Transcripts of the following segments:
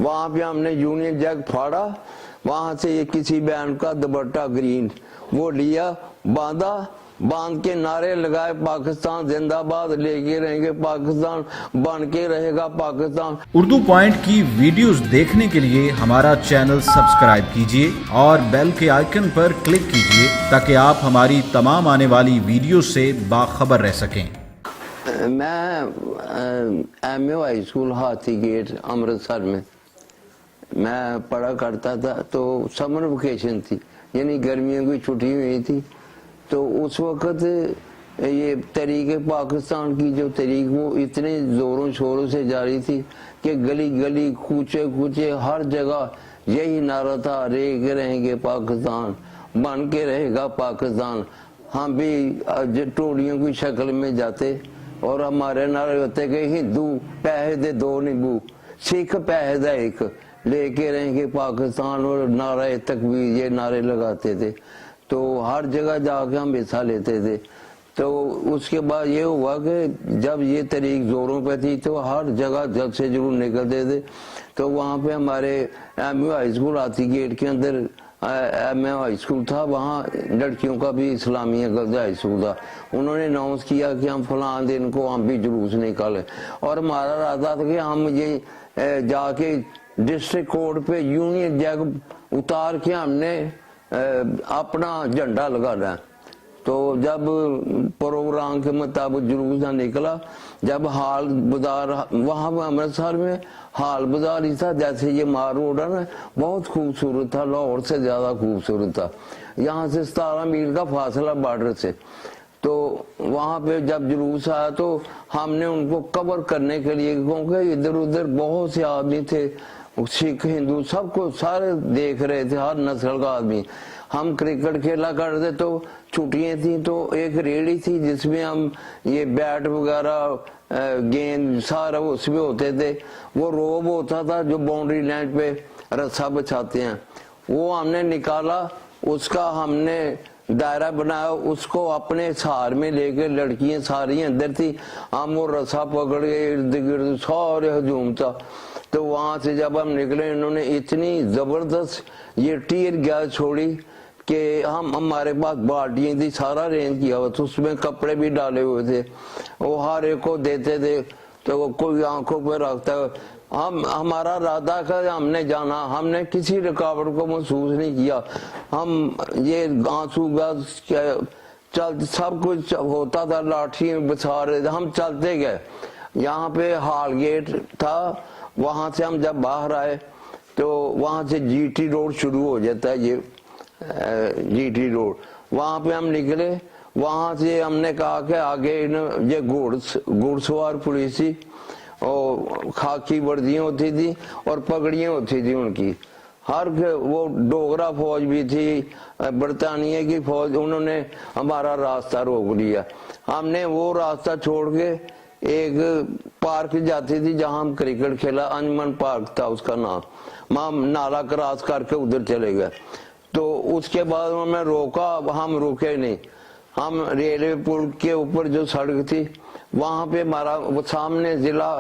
वहां पे हमने यूनियन जैक फाड़ा, वहां से ये किसी बैंड का दुपट्टा ग्रीन वो लिया, बांधा, बांध के नारे लगाए पाकिस्तान जिंदाबाद, लेके रहेंगे पाकिस्तान, बन के रहेगा पाकिस्तान। उर्दू पॉइंट की वीडियोस देखने के लिए हमारा चैनल सब्सक्राइब कीजिए और बेल के आइकन पर क्लिक कीजिए ताकि आप हमारी तमाम आने वाली वीडियो से बाखबर रह सकें। मैं MA हाई स्कूल हाथी गेट अमृतसर में मैं पढ़ा करता था। तो समर वेकेशन थी, यानी गर्मियों की छुट्टी हुई थी। तो उस वक़्त ये तहरीक पाकिस्तान की जो तहरीक वो इतने ज़ोरों शोरों से जारी थी कि गली गली कूचे कूचे हर जगह यही नारा था, रह के रहेंगे पाकिस्तान, बन के रहेगा पाकिस्तान। हम भी टोलियों की शक्ल में जाते और हमारे नारे होते कि हिंदू पैसे दे दो नींबू, सिख पैसे दा एक, लेके रहेंगे पाकिस्तान, और नारे तकबीर ये नारे लगाते थे। तो हर जगह जाके हम हिस्सा लेते थे। तो उसके बाद ये हुआ कि जब ये तहरीक जोरों पे थी तो हर जगह जलसे जरूर निकलते थे। तो वहाँ पे हमारे MA हाई स्कूल हाथी गेट के अंदर MA हाई स्कूल था, वहाँ लड़कियों का भी इस्लामिया गर्ल्स हाई स्कूल था। उन्होंने अनाउंस किया कि हम फलां दिन को हम भी जुलूस निकालें, और हमारा इरादा था कि हम ये जाके डिस्ट्रिक्ट कोर्ट पे यूनियन जैक उतार के हमने अपना झंडा लगाना है। तो जब प्रोग्राम के मुताबिक जुलूस निकला, जब हाल बाजार वहाँ अमृतसर में हाल बाजार ही था, जैसे ये मार रोड है ना, बहुत खूबसूरत था, लाहौर से ज्यादा खूबसूरत था। यहाँ से 17 मील का फासला बॉर्डर से। तो वहाँ पे जब जुलूस आया तो हमने उनको कवर करने के लिए, क्योंकि इधर उधर बहुत से आदमी थे, सिख हिंदू सबको सारे देख रहे थे, हर नस्ल का आदमी। हम क्रिकेट खेला करते, तो छुट्टियां थी, तो एक रेडी थी जिसमें हम ये बैट वगैरह गेंद सारा उसमें होते थे। वो रोब होता था जो बाउंड्री लाइन पे रस्सा बिछाते हैं, वो हमने निकाला, उसका हमने दायरा बनाया, उसको अपने सहार में लेकर लड़कियां सारी अंदर थी, हम वो रस्सा पकड़ के इर्द गिर्द सारे हजूम था। तो वहां से जब हम निकले, इन्होंने इतनी जबरदस्त ये टीयर गैस छोड़ी कि हमारे पास बाल्टियां थी, सारा रेंज किया हुआ था, उसमें कपड़े भी डाले हुए थे, वो हर एक को देते थे। तो कोई आंखों पे रखता, हमारा इरादा का हमने जाना, हमने किसी रुकावट को महसूस नहीं किया। हम ये आंसू गैस चल सब कुछ होता था, लाठी बिछा रहे थे, हम चलते गए। यहाँ पे हाल गेट था, वहां से हम जब बाहर आए तो वहां से GT रोड शुरू हो जाता है, ये GT रोड, वहां पे हम निकले। वहां से हमने कहा कि आगे ये घुड़सवार पुलिस थी, और खाकी वर्दियां होती थी और पगड़ियां होती थी उनकी, हर वो डोगरा फौज भी थी, बरतानिया की फौज। उन्होंने हमारा रास्ता रोक लिया। हमने वो रास्ता छोड़ के एक पार्क जाती थी जहां हम क्रिकेट खेला, अंजमन पार्क था उसका नाम, हम नाला क्रॉस करके उधर चले गए। तो उसके बाद उन्होंने रोका, हम रुके नहीं, हम रेलवे पुल के ऊपर जो सड़क थी वहां पे हमारा वो सामने जिला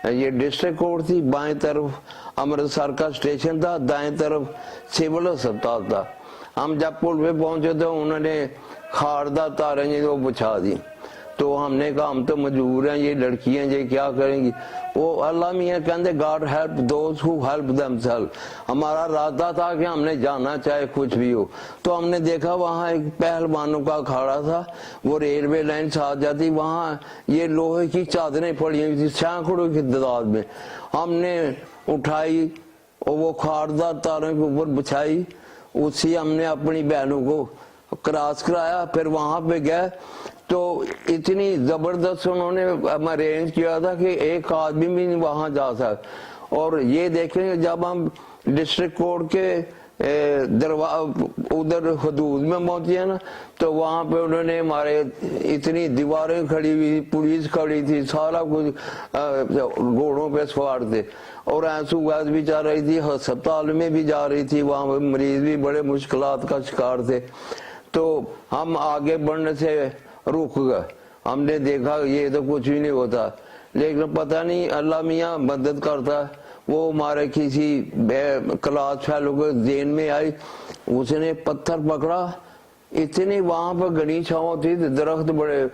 ये डिस्ट्रिक्ट कोर्ट थी, बाएं तरफ अमृतसर का स्टेशन था, दाएं तरफ सिविल अस्पताल था। हम जब पुल पे पहुंचे तो उन्होंने खारदा तारें जी वो बिछा दी। तो हमने कहा हम तो मजबूर हैं, ये लड़कियां ये क्या करेंगी। वो अल्लाह मियां कहते God help those who help themselves. हमारा इरादा था कि हमने जाना चाहे कुछ भी हो। तो हमने देखा वहाँ एक पहलवानों का अखाड़ा था, वो रेलवे लाइन से आ जाती, वहाँ ये लोहे की चादरें पड़ी हुई थी सैकड़ों की तादाद में। हमने उठाई और वो खारदार तारों के ऊपर बिछाई, उसी हमने अपनी बहनों को क्रॉस कराया। फिर वहां पे गए तो इतनी जबरदस्त उन्होंने अरेंज किया था कि एक आदमी भी नहीं वहां जा सकता। और ये देखें जब हम डिस्ट्रिक्ट कोर्ट के उधर हदूद में पहुंचे है ना, तो वहां पे उन्होंने हमारे इतनी दीवारें खड़ी हुई, पुलिस खड़ी थी, सारा कुछ घोड़ों पे सवार थे, और आंसू गैस भी जा रही थी, अस्पताल में भी जा रही थी, वहां मरीज भी बड़े मुश्किलात का शिकार थे। तो हम आगे बढ़ने से रुक गए। हमने देखा ये तो कुछ भी नहीं होता, लेकिन पता नहीं अल्लाह मियाँ मदद करता है। वो हमारे किसी क्लास फेलो के जेन में आई, उसने पत्थर पकड़ा, इतनी वहां पर घनी छांव थी, दरख्त बड़े,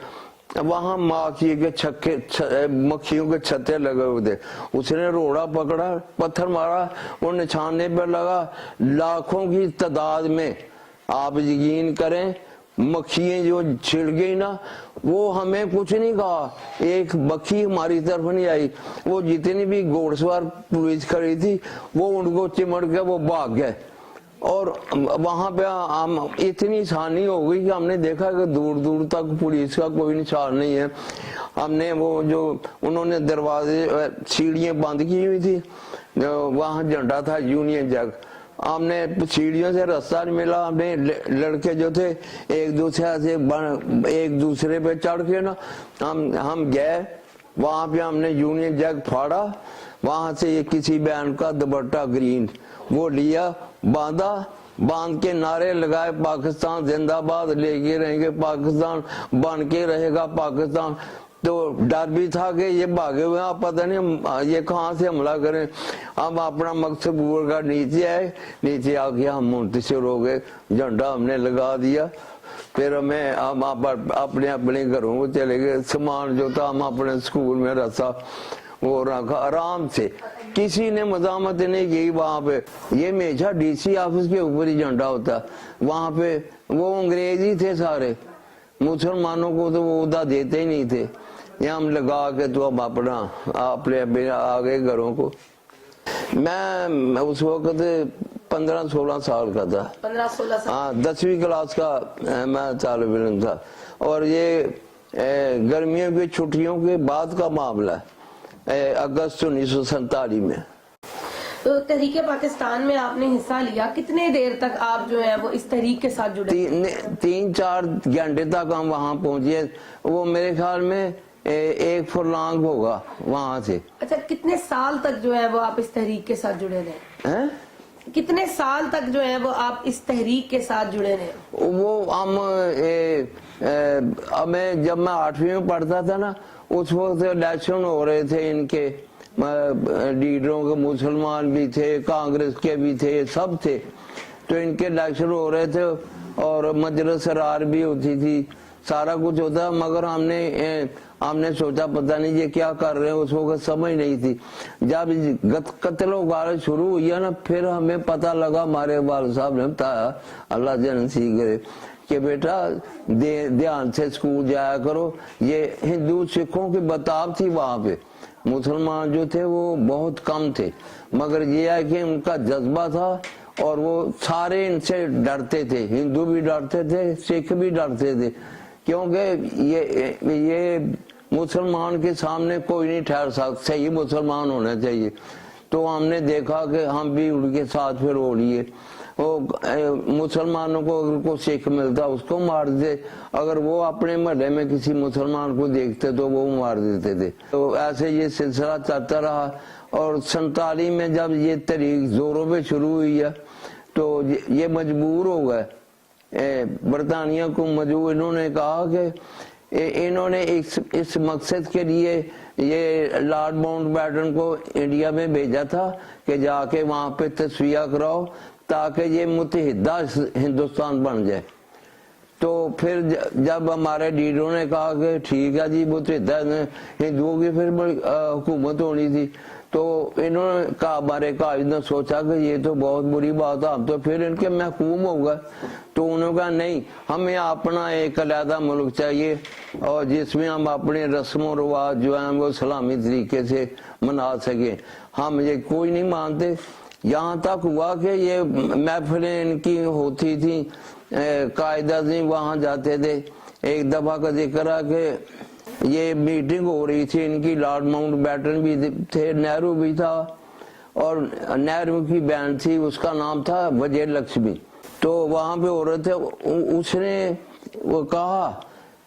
वहां माखी के छक्के मक्खियों के छत्ते लगे हुए थे, उसने रोड़ा पकड़ा, पत्थर मारा, वो निशाने पर लगा, लाखों की तादाद में आप यकीन करें मक्खियां जो छिड़ गई ना, वो हमें कुछ नहीं कहा, एक मक्खी हमारी तरफ नहीं आई, वो जितनी भी घोड़सवार पुलिस खड़ी थी वो उनको चिमड़ के वो भाग गए। और वहां पे हम इतनी आसानी हो गई कि हमने देखा कि दूर दूर तक पुलिस का कोई निशान नहीं है। हमने वो जो उन्होंने दरवाजे सीढ़ियां बंद की हुई थी, वहां झंडा था यूनियन जैक, हमने सीढ़ियों से रास्ता नहीं मिला, हमने लड़के जो थे एक दूसरे पे चढ़ के ना हम गए, वहां पे हमने यूनियन जैक फाड़ा, वहां से ये किसी बहन का दुपट्टा ग्रीन वो लिया, बांध के नारे लगाए, पाकिस्तान जिंदाबाद, लेके रहेंगे पाकिस्तान, बन के रहेगा पाकिस्तान। तो डर भी था कि ये भागे हुए हैं, पता नहीं ये कहाँ से हमला करें। हम अपना मकसद पूरा कर नीचे आए, नीचे आके हम मुंतशिर हो गए, झंडा हमने लगा दिया, फिर हम अपने अपने घरों को चले गए, सामान जो था हम अपने स्कूल में रखा, वो रखा आराम से, किसी ने मजामत नहीं की वहां पे। ये हमेशा डीसी ऑफिस के ऊपर ही झंडा होता, वहां पे वो अंग्रेज ही थे सारे, मुसलमानों को तो वो उदा देते ही नहीं थे, ये हम लगा के तो हम अपने आ गए घरों को। मैं उस वक्त 15-16 साल का था, 15-16 साल, हाँ 10वीं क्लास का मैं तालिब इल्म था, और ये गर्मियों की छुट्टियों के बाद का मामला है, अगस्त 1947 में। तो तहरीके पाकिस्तान में आपने हिस्सा लिया, कितने देर तक आप जो है वो इस तहरीक के साथ जुड़े? 3-4 घंटे तक हम वहाँ पहुँचे, वो मेरे ख्याल में 1 फुरलांग होगा वहाँ से। अच्छा, कितने साल तक जो है वो आप इस तहरीक के साथ जुड़े रहे? कितने साल तक जो है वो आप इस तहरीक के साथ जुड़े रहे? वो हमें जब मैं 8वीं में पढ़ता था ना, उस वक्त इलेक्शन हो रहे थे, इनके लीडरों के, मुसलमान भी थे, कांग्रेस के भी थे, सब थे, तो इनके इलेक्शन हो रहे थे और मजलिस सरार भी होती थी, सारा कुछ होता, मगर हमने सोचा पता नहीं ये क्या कर रहे हैं, उस वक्त समझ नहीं थी। जब कत्ल गारत शुरू हुई है ना, फिर हमें पता लगा, हमारे वाल साहब ने बताया, अल्लाह जनसी करे, कि बेटा ध्यान से स्कूल जाया करो। ये हिंदू सिखों की बताब थी वहां पे, मुसलमान जो थे वो बहुत कम थे, मगर ये है कि उनका जज्बा था और वो सारे इनसे डरते थे, हिंदू भी डरते थे, सिख भी डरते थे, क्योंकि ये मुसलमान के सामने कोई नहीं ठहर सकता, सही मुसलमान होना चाहिए। तो हमने देखा कि हम भी उनके साथ फिर हो लिए, वो मुसलमानों को अगर कोई सिख मिलता उसको मार दे, अगर वो अपने महल्ले में किसी मुसलमान को देखते तो वो मार देते थे। तो ऐसे ये सिलसिला चलता रहा, और 47 में जब ये तहरीक जोरों पे शुरू हुई है, तो ये मजबूर हो गए, बरतानिया को मजबूर, इन्होंने कहा कि इन्होंने इस मकसद के लिए ये लॉर्ड माउंटबेटन को इंडिया में भेजा था कि जाके वहां पे तस्वीर कराओ ताकि ये मुत्तहिदा हिंदुस्तान बन जाए। तो फिर जब हमारे लीडरों ने कहा कि ठीक है जी, मुत्तहिदा हिंदुओं की फिर हुकूमत होनी थी, तो इन्होंने कहा, हमारे कायद ने सोचा कि ये तो बहुत बुरी बात है, अब तो फिर इनके महकूम हो गए। तो उन्होंने कहा नहीं, हमें अपना एक अलहदा मुल्क चाहिए और जिसमें हम अपने रस्म और रिवाज जो है वो इस्लामी तरीके से मना सकें। हम ये कोई नहीं मानते। यहाँ तक हुआ कि ये महफिलें इनकी होती थी, कायदा जी वहाँ जाते थे। एक दफा का जिक्र है कि ये मीटिंग हो रही थी इनकी, लॉर्ड माउंटबेटन भी थे, नेहरू भी था, और नेहरू की बहन थी, उसका नाम था विजय लक्ष्मी। तो वहां पे हो रहे थे, उसने वो कहा,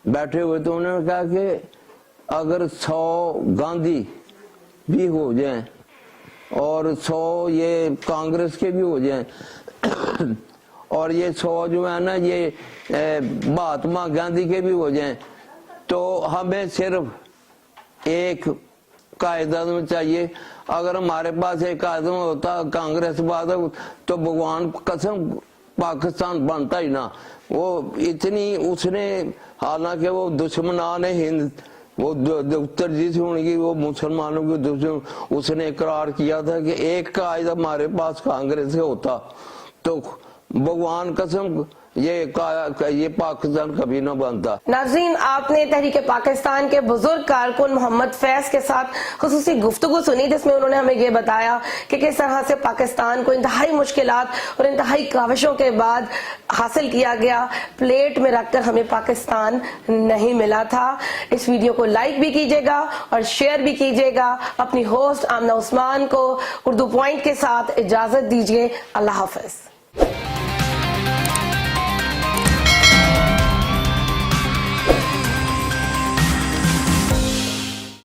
बैठे हुए तो उन्होंने कहा कि अगर 100 गांधी भी हो जाएं और 100 ये कांग्रेस के भी हो जाएं और ये 100 जो है ना ये महात्मा गांधी के भी हो जाएं, तो हमें सिर्फ एक कायदा में चाहिए। अगर हमारे पास एक आदम होता कांग्रेस वाला तो भगवान कसम पाकिस्तान बनता ही ना। वो इतनी उसने, हालांकि वो दुश्मनान हिंद, वो उत्तर जिस होंगी वो मुसलमानों के दुश्मन, उसने इकरार किया था कि एक कायदा हमारे पास कांग्रेस से होता तो भगवान कसम ये पाकिस्तान कभी ना बनता। नाज़रीन, आपने तहरीक पाकिस्तान के बुजुर्ग कारकुन मोहम्मद फैज के साथ खुसूसी गुफ्तगू सुनी, जिसमें उन्होंने हमें ये बताया कि किस तरह से पाकिस्तान को इंतहाई मुश्किलात और इंतहाई काविशों के बाद हासिल किया गया। प्लेट में रखकर हमें पाकिस्तान नहीं मिला था। इस वीडियो को लाइक भी कीजिएगा और शेयर भी कीजिएगा। अपनी होस्ट आमना उस्मान को उर्दू पॉइंट के साथ इजाजत दीजिए। अल्लाह हाफिज।